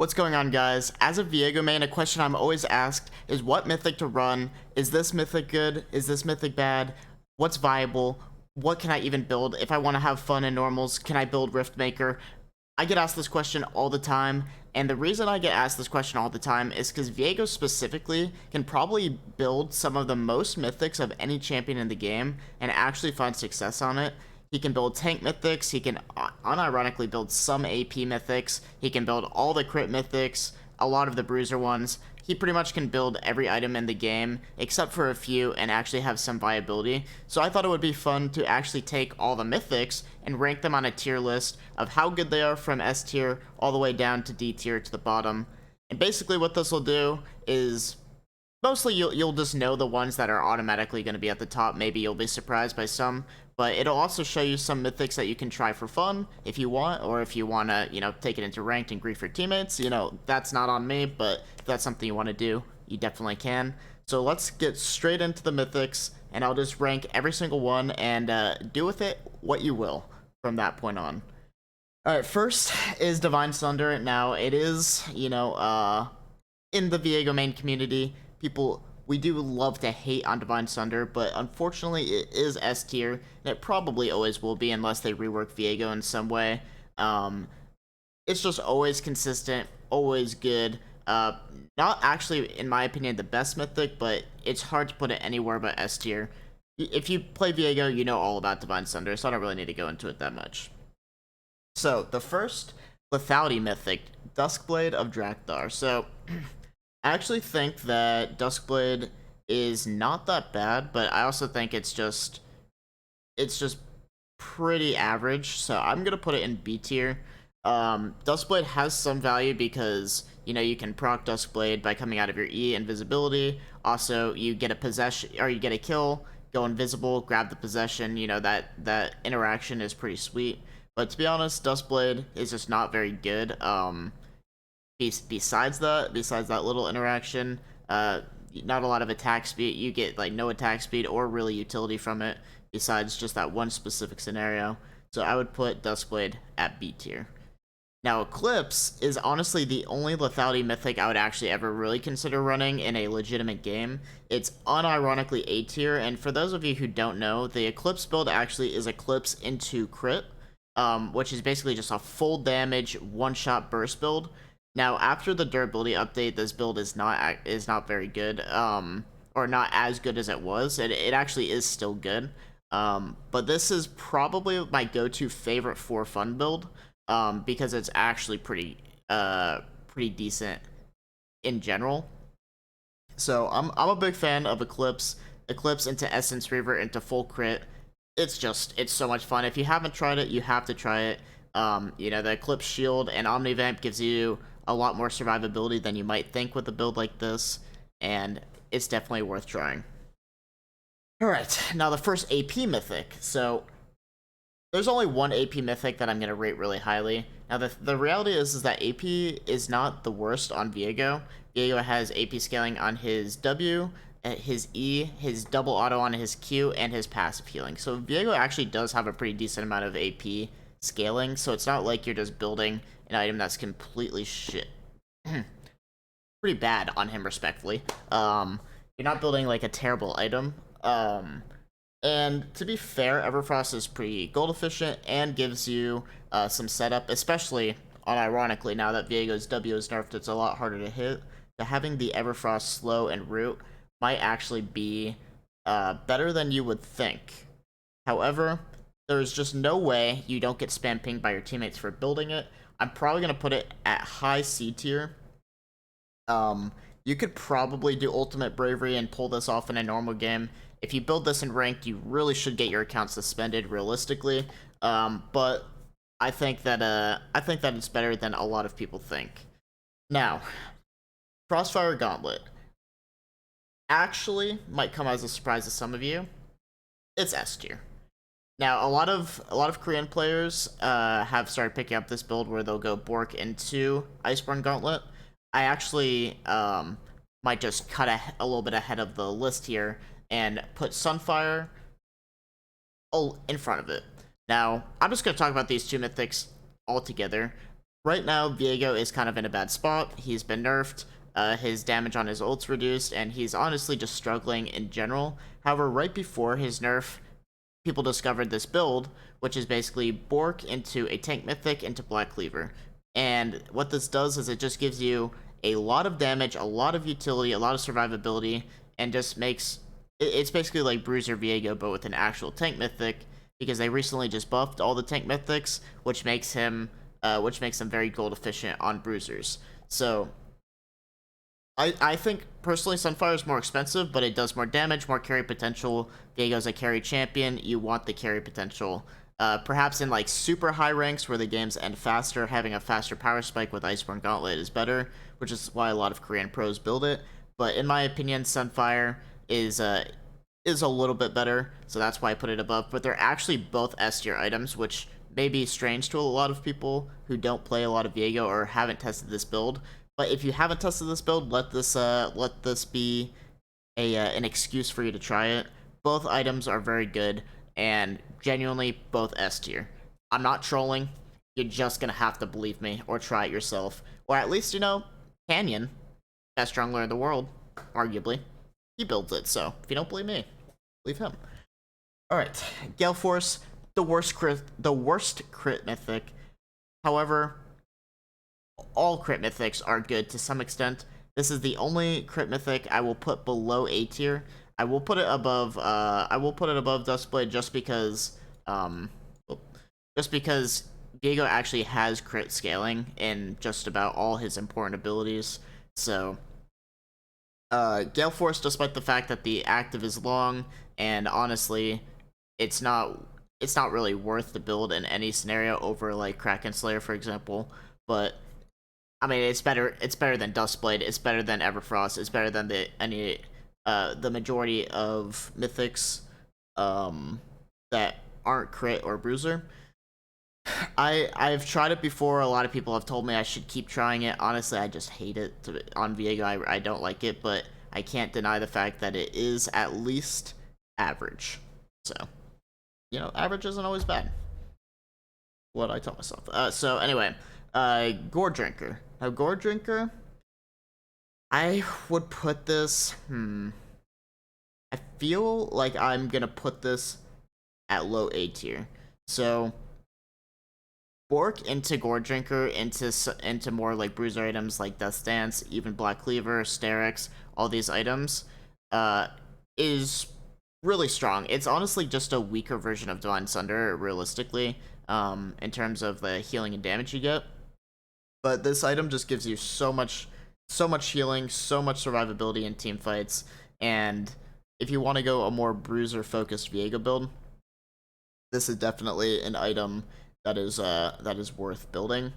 What's going on, guys? As a Viego main, a question I'm always asked is what mythic to run? Is this mythic good? Is this mythic bad? What's viable? What can I even build? If I want to have fun in normals, can I build Riftmaker? I get asked this question all the time, and the reason I get asked this question all the time is because Viego specifically can probably build some of the most mythics of any champion in the game and actually find success on it. He can build tank mythics, he can unironically build some AP mythics, he can build all the crit mythics, a lot of the bruiser ones. He pretty much can build every item in the game, except for a few, and actually have some viability. So I thought it would be fun to actually take all the mythics and rank them on a tier list of how good they are from S tier all the way down to D tier to the bottom. And basically what this will do is mostly you'll just know the ones that are automatically going to be at the top. Maybe you'll be surprised by some, but it'll also show you some mythics that you can try for fun if you want, or if you want to, take it into ranked and grief your teammates. That's not on me, but if that's something you want to do, you definitely can. So let's get straight into the mythics, and I'll just rank every single one and do with it what you will from that point on. Alright, first is Divine Sunder. Now, it is, in the Viego main community, we do love to hate on Divine Sunder, but unfortunately it is S tier, and it probably always will be unless they rework Viego in some way. It's just always consistent, always good. Not actually, in my opinion, the best mythic, but it's hard to put it anywhere but S tier. If you play Viego, you know all about Divine Sunder, so I don't really need to go into it that much. So, the first lethality mythic, Duskblade of Dractar. So, I actually think that Duskblade is not that bad, but I also think it's just pretty average, so I'm gonna put it in B tier. Duskblade has some value because, you can proc Duskblade by coming out of your E invisibility. Also, you get a possession, or you get a kill, go invisible, grab the possession, that interaction is pretty sweet. But to be honest, Duskblade is just not very good. Besides that little interaction, not a lot of attack speed. You get like no attack speed or really utility from it, besides just that one specific scenario. So I would put Duskblade at B tier. Now, Eclipse is honestly the only lethality mythic I would actually ever really consider running in a legitimate game. It's unironically A tier, and for those of you who don't know, the Eclipse build actually is Eclipse into crit, which is basically just a full damage one-shot burst build. Now, after the durability update, this build is not very good, or not as good as it was. It actually is still good, but this is probably my go-to favorite for fun build, because it's actually pretty decent in general. So I'm a big fan of Eclipse into Essence Reaver into full crit. It's so much fun. If you haven't tried it, you have to try it. The Eclipse Shield and Omnivamp gives you a lot more survivability than you might think with a build like this, and it's definitely worth trying. Alright, now the first AP mythic. So, there's only one AP mythic that I'm going to rate really highly. Now, the reality is that AP is not the worst on Viego. Viego has AP scaling on his W, his E, his double auto on his Q, and his passive healing. So, Viego actually does have a pretty decent amount of AP scaling, so it's not like you're just building an item that's completely shit. Pretty bad on him, respectfully. You're not building like a terrible item. And to be fair, Everfrost is pretty gold efficient and gives you some setup, especially unironically now that Viego's W is nerfed, it's a lot harder to hit. So having the Everfrost slow and root might actually be better than you would think. However, there's just no way you don't get spam pinged by your teammates for building it. I'm probably going to put it at high C tier. You could probably do Ultimate Bravery and pull this off in a normal game. If you build this in ranked, you really should get your account suspended realistically. But I think that it's better than a lot of people think. Now, Crossfire Gauntlet actually might come as a surprise to some of you. It's S tier. Now, a lot of Korean players have started picking up this build where they'll go Bork into Iceborne Gauntlet. I actually might just cut a little bit ahead of the list here and put Sunfire in front of it. Now, I'm just going to talk about these two mythics all together. right now, Viego is kind of in a bad spot. He's been nerfed. His damage on his ult's reduced, and he's honestly just struggling in general. However, right before his nerf, people discovered this build, which is basically Bork into a tank mythic into Black Cleaver. And what this does is it just gives you a lot of damage, a lot of utility, a lot of survivability, and just makes it's basically like Bruiser Viego, but with an actual tank mythic, because they recently just buffed all the tank mythics, which makes them very gold efficient on bruisers. So I think personally Sunfire is more expensive, but it does more damage, more carry potential. Viego's a carry champion. You want the carry potential. Perhaps in like super high ranks where the games end faster, having a faster power spike with Iceborne Gauntlet is better, which is why a lot of Korean pros build it. But in my opinion, Sunfire is a little bit better, so that's why I put it above. But they're actually both S tier items, which may be strange to a lot of people who don't play a lot of Viego or haven't tested this build. But if you haven't tested this build, let this be an excuse for you to try it. Both items are very good, and genuinely both S tier. I'm not trolling. You're just gonna have to believe me or try it yourself. Or at least, Canyon, best jungler in the world, arguably. He builds it, so if you don't believe me, believe him. Alright, Gale Force, the worst crit mythic. However, all crit mythics are good to some extent. This is the only crit mythic I will put below A tier. I will put it above Duskblade just because Viego actually has crit scaling in just about all his important abilities. So Gale Force, despite the fact that the active is long, and honestly, it's not really worth the build in any scenario over like Kraken Slayer, for example. But I mean, it's better than Duskblade. It's better than Everfrost. It's better than the majority of mythics that aren't crit or bruiser. I've tried it before. A lot of people have told me I should keep trying it. Honestly, I just hate it on Viego. I don't like it, but I can't deny the fact that it is at least average. So, average isn't always bad. What I tell myself. So anyway, Gore Drinker. Now, Gore Drinker, I would put this. I feel like I'm gonna put this at low A tier. So Bork into Gore Drinker into more like bruiser items like Death Dance, even Black Cleaver, Sterex, all these items, is really strong. It's honestly just a weaker version of Divine Sunder, realistically, in terms of the healing and damage you get. But this item just gives you so much healing, so much survivability in team fights, and if you want to go a more bruiser-focused Viego build, this is definitely an item that is worth building.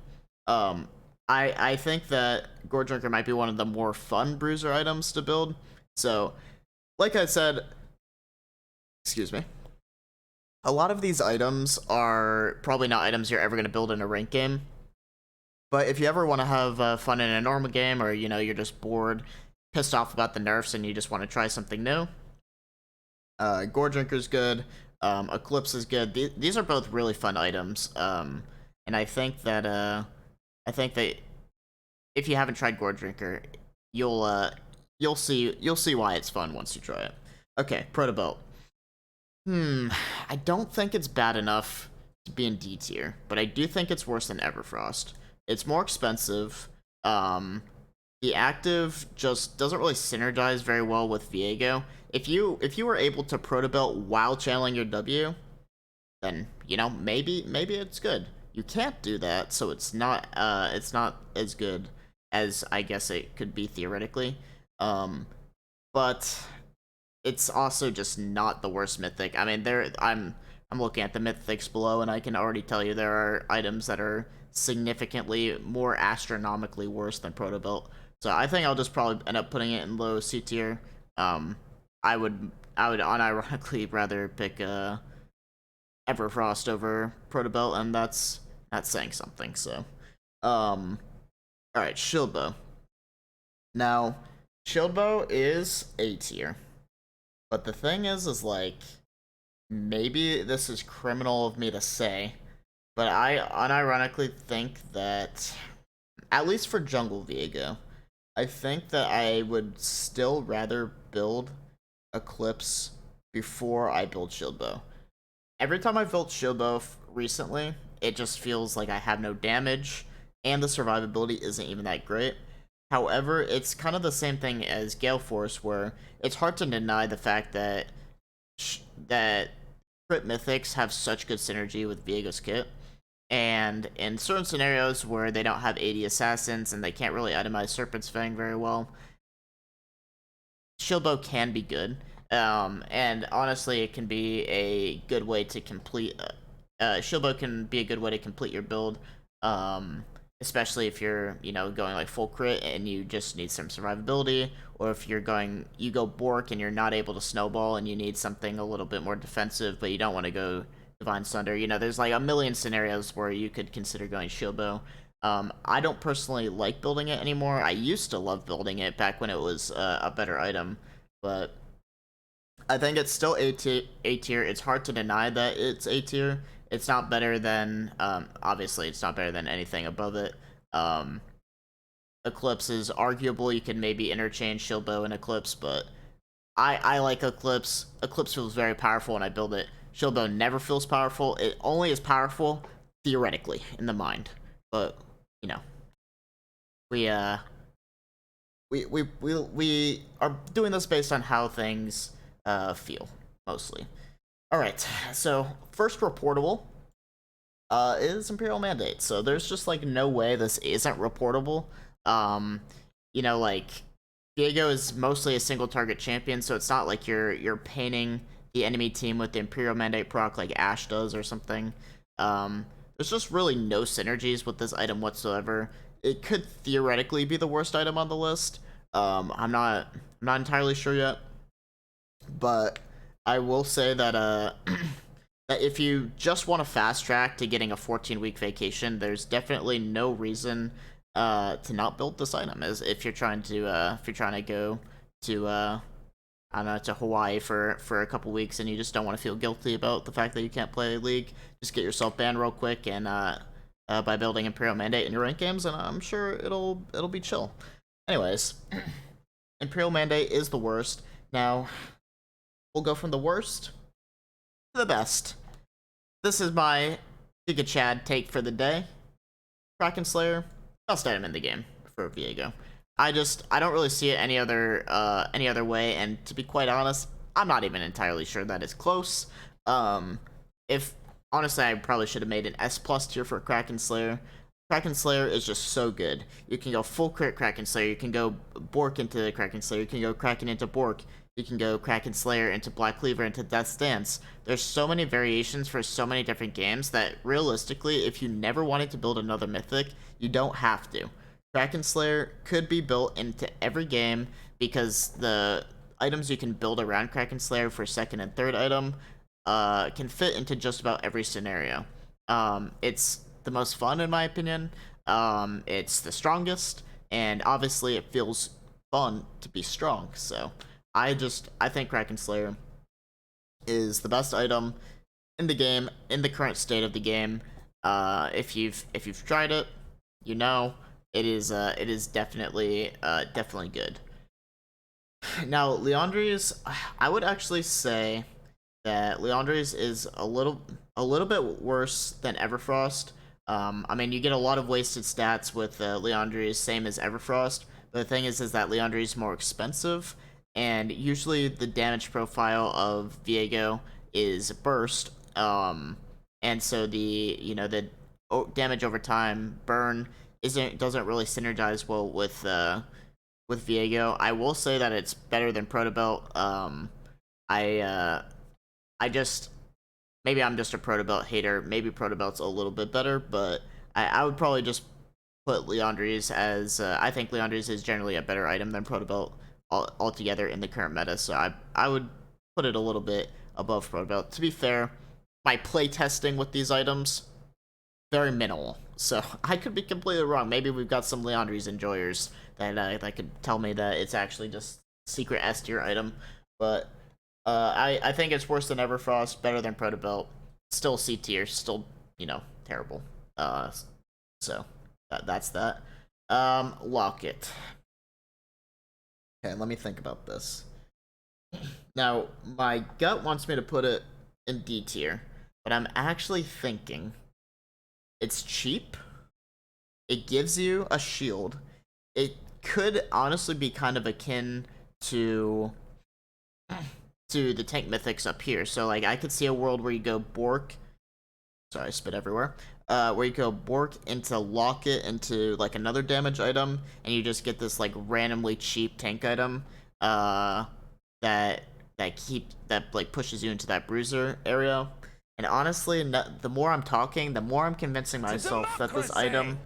I think that Gore Drinker might be one of the more fun bruiser items to build. So, like I said, excuse me, a lot of these items are probably not items you're ever going to build in a ranked game. But if you ever want to have fun in a normal game, or you're just bored, pissed off about the nerfs, and you just want to try something new, Gore Drinker's good. Eclipse is good. These are both really fun items. And I think that if you haven't tried Gore Drinker, you'll see why it's fun once you try it. Okay, Protobolt. I don't think it's bad enough to be in D tier, but I do think it's worse than Everfrost. It's more expensive. The active just doesn't really synergize very well with Viego. If you were able to Protobolt while channeling your W, then maybe it's good. You can't do that, so it's not as good as I guess it could be theoretically. But it's also just not the worst mythic. I mean, I'm looking at the mythics below, and I can already tell you there are items that are significantly more astronomically worse than Protobolt. So I think I'll just probably end up putting it in low C tier. I would unironically rather pick Everfrost over Protobolt, and that's saying something. So, all right, Shieldbow. Now, Shieldbow is A tier, but the thing is like, maybe this is criminal of me to say, But I unironically think that, at least for jungle Viego, I think that I would still rather build Eclipse before I build Shield Bow. Every time I've built Shield Bow recently, it just feels like I have no damage, and the survivability isn't even that great. However, it's kind of the same thing as Gale Force, where it's hard to deny the fact that that crit mythics have such good synergy with Viego's kit. And in certain scenarios where they don't have 80 assassins and they can't really itemize Serpent's Fang very well, Shield Bow can be good. And honestly, it can be a good way to complete. Shield Bow can be a good way to complete your build, especially if you're, going like full crit and you just need some survivability, or if you go Bork and you're not able to snowball and you need something a little bit more defensive, but you don't want to go Divine Sunder. There's like a million scenarios where you could consider going Shield Bow. I don't personally like building it anymore. I used to love building it back when it was a better item, but I think it's still A tier. It's hard to deny that it's A tier. It's not better than, obviously, it's not better than anything above it. Eclipse is arguable. You can maybe interchange Shield Bow and Eclipse, but I like Eclipse. Eclipse feels very powerful when I build it. Shield Bow never feels powerful. It only is powerful theoretically in the mind, but we we are doing this based on how things feel mostly. All right, so first reportable is Imperial Mandate. So there's just like no way this isn't reportable. Like Viego is mostly a single target champion, so it's not like you're painting the enemy team with the Imperial Mandate proc like Ashe does or something. There's just really no synergies with this item whatsoever. It could theoretically be the worst item on the list. I'm not entirely sure yet, but I will say that that if you just want a fast track to getting a 14-week vacation, there's definitely no reason to not build this item. As if you're trying to go to I don't know, to Hawaii for a couple weeks and you just don't want to feel guilty about the fact that you can't play League, just get yourself banned real quick and by building Imperial Mandate in your rank games, and I'm sure it'll be chill. Anyways, Imperial Mandate is the worst. Now, we'll go from the worst to the best. This is my Giga Chad take for the day. Kraken Slayer, best item in the game for Viego. I don't really see it any other way, and to be quite honest, I'm not even entirely sure that it's close. If honestly, I probably should have made an S+ tier for Kraken Slayer. Kraken Slayer is just so good. You can go full crit Kraken Slayer, you can go Bork into Kraken Slayer, you can go Kraken into Bork, you can go Kraken Slayer into Black Cleaver into Death's Dance. There's so many variations for so many different games that realistically, if you never wanted to build another Mythic, you don't have to. Kraken Slayer could be built into every game because the items you can build around Kraken Slayer for second and third item can fit into just about every scenario. It's the most fun in my opinion. It's the strongest, and obviously it feels fun to be strong. So I think Kraken Slayer is the best item in the game, in the current state of the game. If you've tried it, it is definitely good. Now, Liandry's, I would actually say that Liandry's is a little bit worse than Everfrost. I mean, you get a lot of wasted stats with Liandry's, same as Everfrost. But the thing is that Liandry's more expensive, and usually the damage profile of Viego is burst. And so the damage over time burn doesn't really synergize well with Viego. I will say that it's better than Protobolt. Maybe I'm just a Protobolt hater. Maybe Protobolt's a little bit better, but I would probably just put Liandry's as I think Liandry's is generally a better item than Protobolt altogether in the current meta. So I would put it a little bit above Protobolt. To be fair, my play testing with these items, very minimal. So I could be completely wrong. Maybe we've got some Liandry's enjoyers that could tell me that it's actually just secret S tier item. But I think it's worse than Everfrost, better than Protobolt, still C tier, still terrible. So that's that. Locket. Okay, let me think about this. Now, my gut wants me to put it in D tier, but I'm actually thinking it's cheap. It gives you a shield. It could honestly be kind of akin to the tank mythics up here. So like I could see a world where you go Bork. Sorry, I spit everywhere. Where you go Bork into Locket into like another damage item, and you just get this like randomly cheap tank item. That like pushes you into that bruiser area. And honestly, the more I'm talking, the more I'm convincing myself that this item,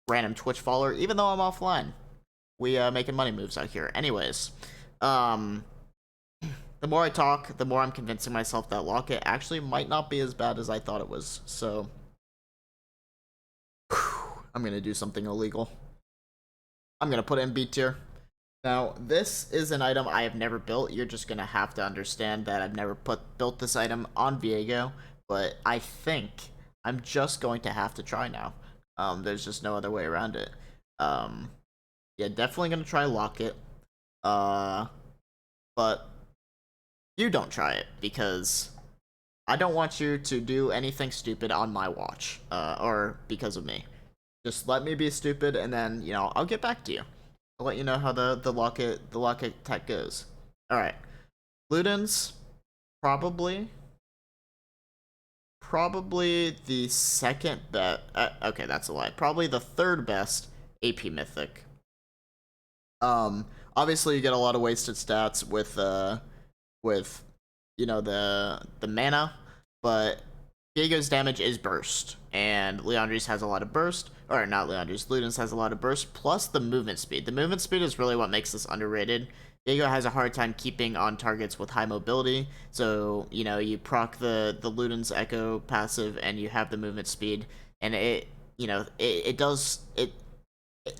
random Twitch follower, even though I'm offline, we making money moves out here. Anyways, the more I talk, the more I'm convincing myself that Locket actually might not be as bad as I thought it was. So, I'm gonna do something illegal. I'm gonna put it in B tier. Now, this is an item I have never built. You're just going to have to understand that I've never built this item on Viego, but I think I'm just going to have to try now. There's just no other way around it. Yeah, definitely going to try Locket. But you don't try it, because I don't want you to do anything stupid on my watch, or because of me. Just let me be stupid, and then, you know, I'll get back to you. I'll let you know how the Locket tech goes. Alright. Ludens, probably the second best. Okay, that's a lie. Probably the third best AP mythic. Obviously you get a lot of wasted stats with you know the mana, but Viego's damage is burst, and Liandry's has a lot of burst, or not Liandry's, Ludens has a lot of burst, plus the movement speed. The movement speed is really what makes this underrated. Viego has a hard time keeping on targets with high mobility, so, you know, you proc the Ludens Echo passive, and you have the movement speed, and it, you know, it does,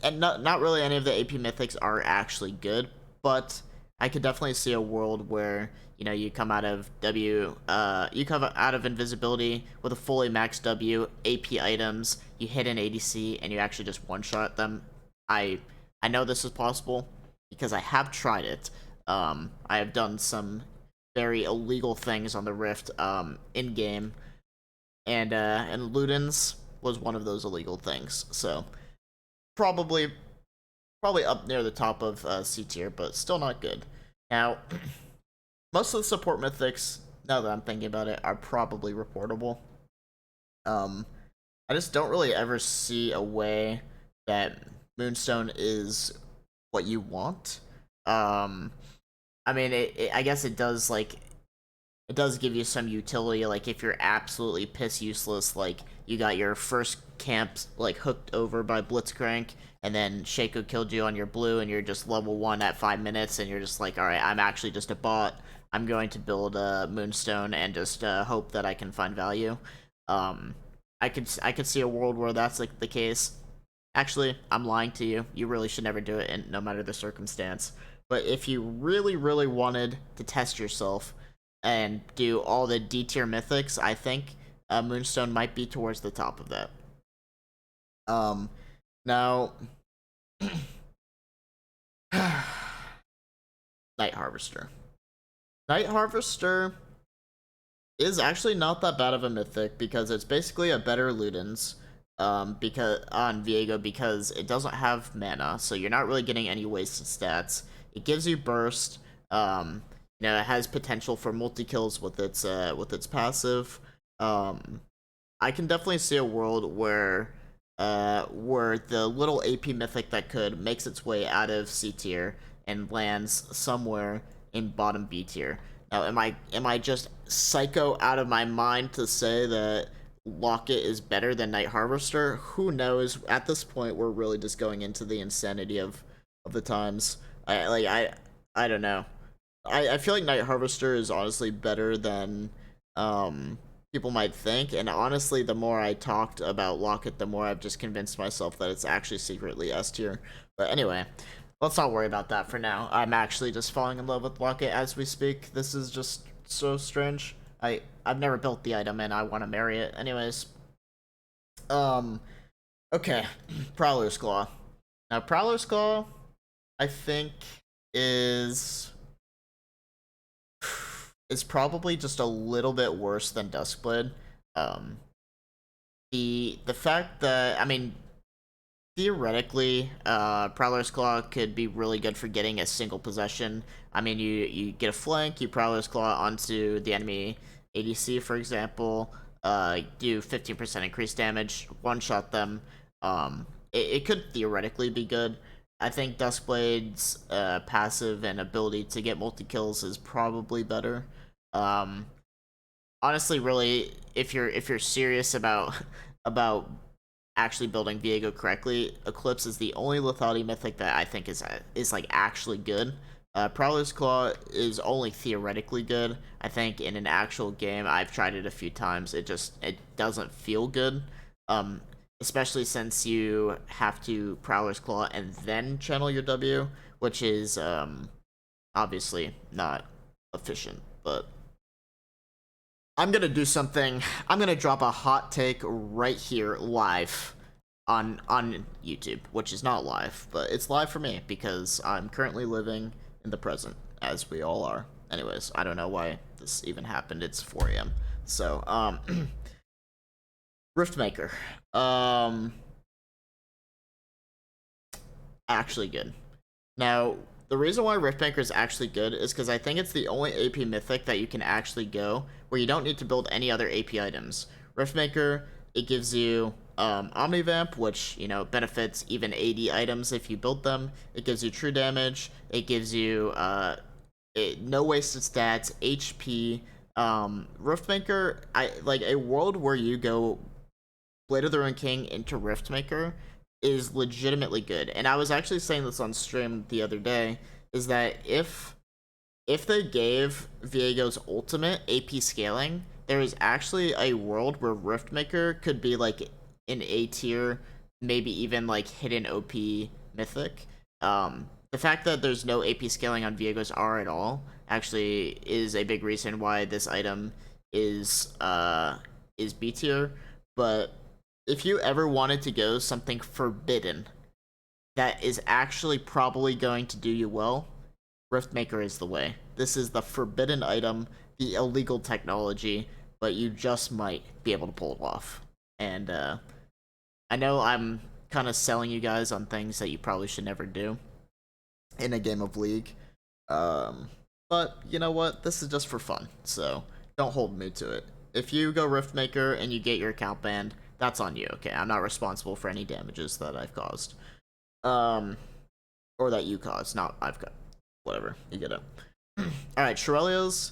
and not really any of the AP mythics are actually good, but I could definitely see a world where, you know, you come out of you come out of invisibility with a fully maxed W, AP items, you hit an ADC, and you actually just one-shot them. I know this is possible, because I have tried it. I have done some very illegal things on the Rift, in-game, and Ludens was one of those illegal things, so probably up near the top of C tier, but still not good. Now, most of the support mythics, now that I'm thinking about it, are probably reportable. I just don't really ever see a way that Moonstone is what you want. I mean, I guess it does, like, it does give you some utility, like, if you're absolutely piss useless, like, you got your first camps, like, hooked over by Blitzcrank, and then Shaco killed you on your blue, and you're just level 1 at 5 minutes, and you're just like, alright, I'm actually just a bot, I'm going to build a Moonstone, and just hope that I can find value. I could see a world where that's, like, the case. Actually, I'm lying to you, you really should never do it, and no matter the circumstance. But if you really, really wanted to test yourself, and do all the D tier mythics, I think Moonstone might be towards the top of that. Now, Night Harvester. Night Harvester is actually not that bad of a mythic, because it's basically a better Ludens, because on Viego, because it doesn't have mana, so you're not really getting any wasted stats. It gives you burst. You know, it has potential for multi-kills with its passive. I can definitely see a world where the little AP mythic that could makes its way out of C tier and lands somewhere in bottom B tier. Now, am I just psycho out of my mind to say that Locket is better than Night Harvester? Who knows? At this point, we're really just going into the insanity of the times. I don't know. I feel like Night Harvester is honestly better than people might think, and honestly, the more I talked about Locket, the more I've just convinced myself that it's actually secretly S tier. But anyway, let's not worry about that for now. I'm actually just falling in love with Locket as we speak. This is just so strange. I've never built the item and I want to marry it. Anyways, okay, Prowler's Claw. Now Prowler's Claw, I think is probably just a little bit worse than Duskblade. Um, the fact that, I mean, theoretically, Prowler's Claw could be really good for getting a single possession. I mean, you get a flank, you Prowler's Claw onto the enemy ADC, for example, do 15% increased damage, one-shot them. It could theoretically be good. I think Duskblade's passive and ability to get multi-kills is probably better. Honestly, really, if you're serious about about actually building Viego correctly, Eclipse is the only lethality mythic that I think is like actually good. Prowler's Claw is only theoretically good. I think in an actual game, I've tried it a few times. It doesn't feel good. Especially since you have to Prowler's Claw and then channel your W, which is obviously not efficient. But I'm gonna do something. I'm gonna drop a hot take right here live on YouTube, which is not live, but it's live for me because I'm currently living in the present, as we all are. Anyways, I don't know why this even happened. It's 4 a.m. So, Riftmaker. Actually good. Now, the reason why Riftmaker is actually good is because I think it's the only AP mythic that you can actually go where you don't need to build any other AP items. Riftmaker, it gives you Omnivamp, which, you know, benefits even AD items if you build them. It gives you true damage. It gives you no wasted stats, HP. Riftmaker, I like a world where you go Blade of the Ruined King into Riftmaker is legitimately good. And I was actually saying this on stream the other day, is that if they gave Viego's ultimate AP scaling, there is actually a world where Riftmaker could be like an A tier, maybe even like hidden OP mythic. The fact that there's no AP scaling on Viego's R at all actually is a big reason why this item is B tier. But if you ever wanted to go something forbidden that is actually probably going to do you well, Riftmaker is the way. This is the forbidden item, the illegal technology, but you just might be able to pull it off. And I know I'm kind of selling you guys on things that you probably should never do in a game of League. But you know what? This is just for fun, so don't hold me to it. If you go Riftmaker and you get your account banned, that's on you, okay? I'm not responsible for any damages that I've caused. Or that you caused, not I've got. Whatever, you get it. Alright, Chiralios.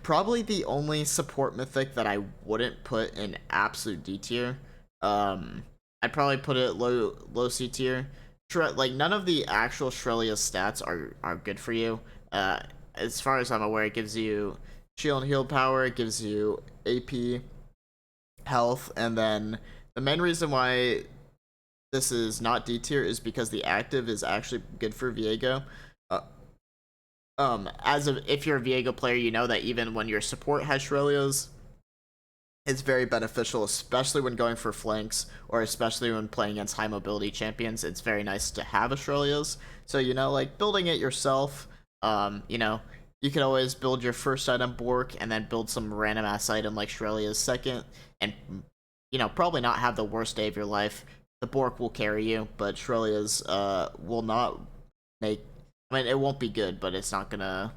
Probably the only support mythic that I wouldn't put in absolute D tier. I'd probably put it low C tier. Like, none of the actual Chiralios stats are good for you. As far as I'm aware, it gives you shield and heal power, it gives you AP, health, and then the main reason why this is not D tier is because the active is actually good for Viego. If you're a Viego player, you know that even when your support has Chiralios, it's very beneficial, especially when going for flanks, or especially when playing against high mobility champions. It's very nice to have a Chiralios. So, you know, like, building it yourself, you know, you could always build your first item Bork, and then build some random ass item like Chiralios second, and, you know, probably not have the worst day of your life. The Bork will carry you, but Chiralios will not make. I mean, it won't be good, but it's not gonna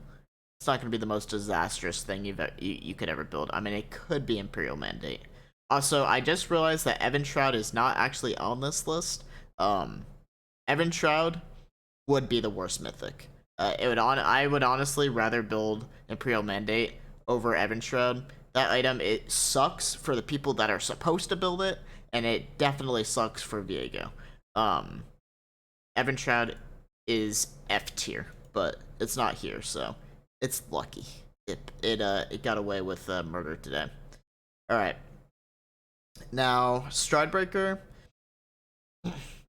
be the most disastrous thing you could ever build. I mean, it could be Imperial Mandate. Also, I just realized that Evan Trout is not actually on this list. Evan Trout would be the worst mythic. I would honestly rather build Imperial Mandate over Evan Trout. That item, it sucks for the people that are supposed to build it, and it definitely sucks for Viego. Evan Trout is F tier, but it's not here, so it's lucky. It got away with murder today. All right. Now, Stridebreaker.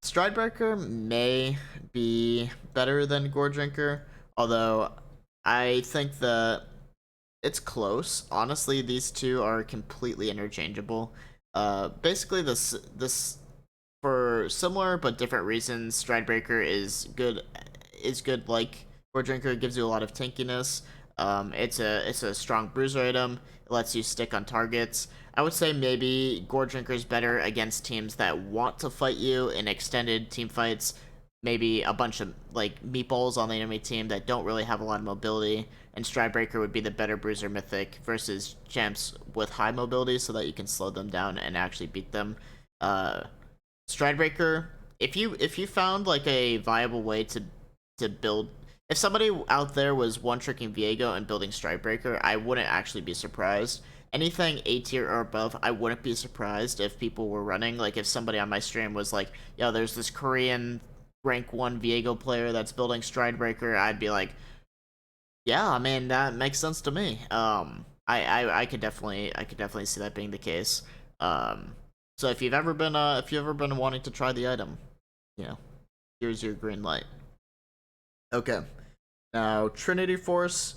Stridebreaker may be better than Gore Drinker, although I think that it's close. Honestly, these two are completely interchangeable. Basically, this for similar but different reasons, Stridebreaker is good. Is good like Goredrinker. It gives you a lot of tankiness. It's a strong bruiser item. It lets you stick on targets. I would say maybe Goredrinker is better against teams that want to fight you in extended team fights. Maybe a bunch of like meatballs on the enemy team that don't really have a lot of mobility. And Stridebreaker would be the better bruiser mythic versus champs with high mobility, so that you can slow them down and actually beat them. Stridebreaker, if you found like a viable way to build, if somebody out there was one tricking Viego and building Stridebreaker, I wouldn't actually be surprised. Anything A tier or above, I wouldn't be surprised if people were running. Like if somebody on my stream was like, yo, there's this Korean rank 1 Viego player that's building Stridebreaker, I'd be like, yeah, I mean that makes sense to me. I could definitely see that being the case. So if you've ever been wanting to try the item, you know, here's your green light. Okay, now Trinity Force,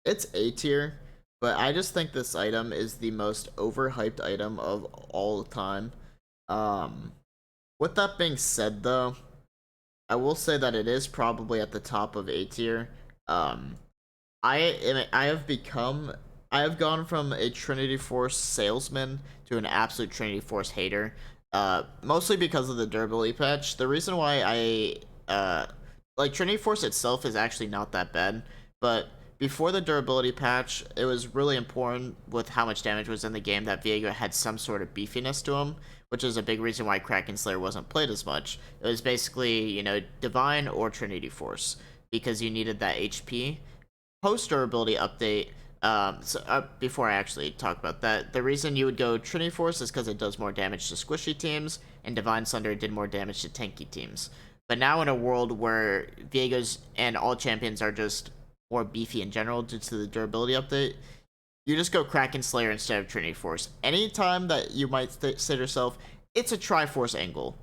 it's A tier, but I just think this item is the most overhyped item of all time. With that being said, though, I will say that it is probably at the top of A tier. I have gone from a Trinity Force salesman to an absolute Trinity Force hater. Mostly because of the durability patch. The reason why like Trinity Force itself is actually not that bad, but before the durability patch, it was really important with how much damage was in the game that Viego had some sort of beefiness to him, which is a big reason why Kraken Slayer wasn't played as much. It was basically, you know, Divine or Trinity Force, because you needed that HP. Post durability update, before I actually talk about that, the reason you would go Trinity Force is because it does more damage to squishy teams, and Divine Sunder did more damage to tanky teams. But now in a world where Viego's and all champions are just more beefy in general due to the durability update, you just go Kraken Slayer instead of Trinity Force. Anytime that you might say to yourself, it's a Triforce angle,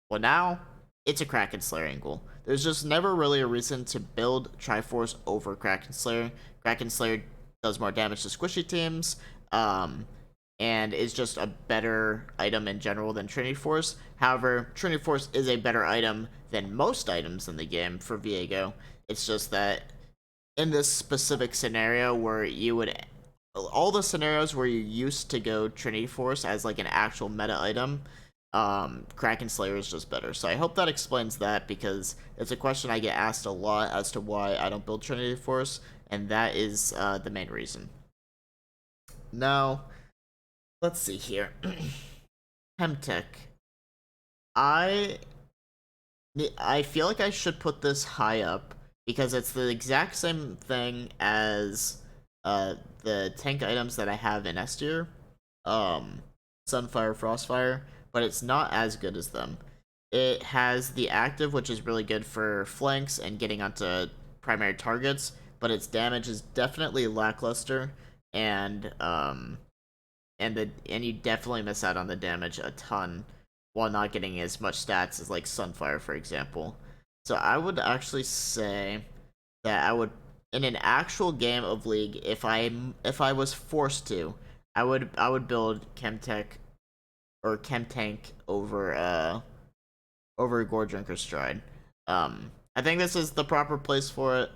well, now it's a Kraken Slayer angle. There's just never really a reason to build Triforce over Kraken Slayer. Kraken Slayer does more damage to squishy teams, and is just a better item in general than Trinity Force. However, Trinity Force is a better item than most items in the game for Viego. It's just that in this specific scenario where you would, all the scenarios where you used to go Trinity Force as like an actual meta item, Kraken Slayer is just better. So I hope that explains that, because it's a question I get asked a lot as to why I don't build Trinity Force, and that is the main reason. Now, let's see here. Hemtech. I feel like I should put this high up because it's the exact same thing as the tank items that I have in S tier, Sunfire, Frostfire, but it's not as good as them. It has the active, which is really good for flanks and getting onto primary targets, but its damage is definitely lackluster, and you definitely miss out on the damage a ton while not getting as much stats as like Sunfire, for example. So I would actually say that I would, in an actual game of League, if I was forced to, I would build Chemtech or Chemtank over Goredrinker Stride. I think this is the proper place for it.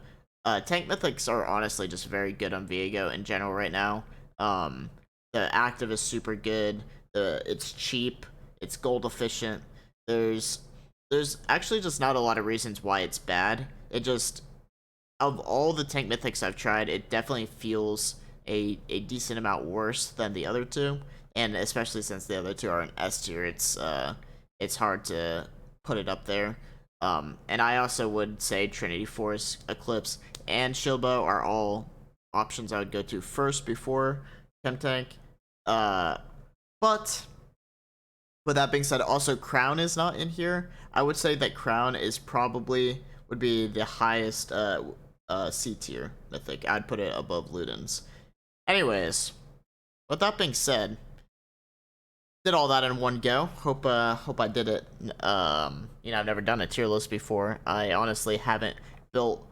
Tank mythics are honestly just very good on Viego in general right now. The active is super good. It's cheap. It's gold efficient. There's actually just not a lot of reasons why it's bad. It just, of all the tank mythics I've tried, it definitely feels a decent amount worse than the other two, and especially since the other two are in S tier, it's hard to put it up there. And I also would say Trinity Force, Eclipse, and Shieldbow are all options I would go to first before Chemtank. But with that being said, also Crown is not in here. I would say that Crown is would be the highest C tier mythic. I'd put it above Luden's. Anyways, with that being said, did all that in one go. Hope I did it. I've never done a tier list before. I honestly haven't built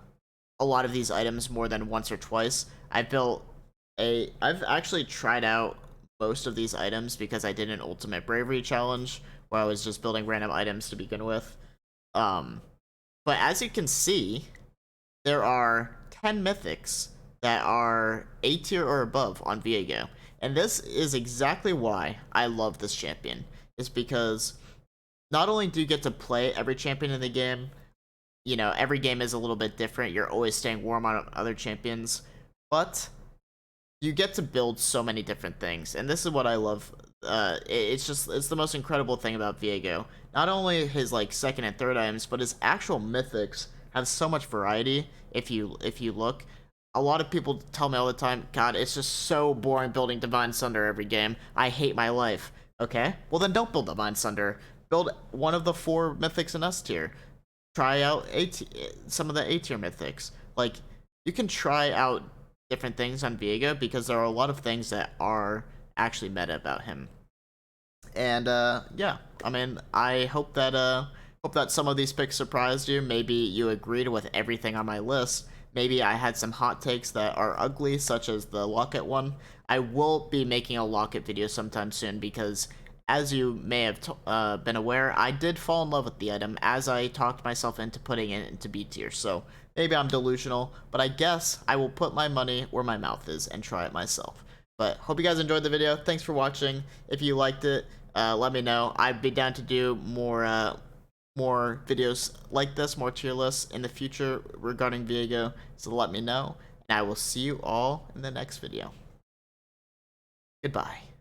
a lot of these items more than once or twice. I've actually tried out most of these items because I did an Ultimate Bravery challenge where I was just building random items to begin with. But as you can see, there are 10 mythics that are A tier or above on Viego. And this is exactly why I love this champion. Is because not only do you get to play every champion in the game, you know, every game is a little bit different. You're always staying warm on other champions, but you get to build so many different things. And this is what I love. It's the most incredible thing about Viego. Not only his like second and third items, but his actual mythics have so much variety. If you look, a lot of people tell me all the time, God, it's just so boring building Divine Sunder every game. I hate my life. Okay, well then don't build Divine Sunder. Build one of the 4 mythics in S tier. Try out some of the A tier mythics. Like, you can try out different things on Viego because there are a lot of things that are actually meta about him. And yeah, I mean, I hope that some of these picks surprised you. Maybe you agreed with everything on my list. Maybe I had some hot takes that are ugly, such as the Locket one. I will be making a Locket video sometime soon because, as you may have been aware, I did fall in love with the item as I talked myself into putting it into B tier. So maybe I'm delusional, but I guess I will put my money where my mouth is and try it myself. But hope you guys enjoyed the video. Thanks for watching. If you liked it, let me know. I'd be down to do more videos like this, more tier lists in the future regarding Viego. So let me know, and I will see you all in the next video. Goodbye.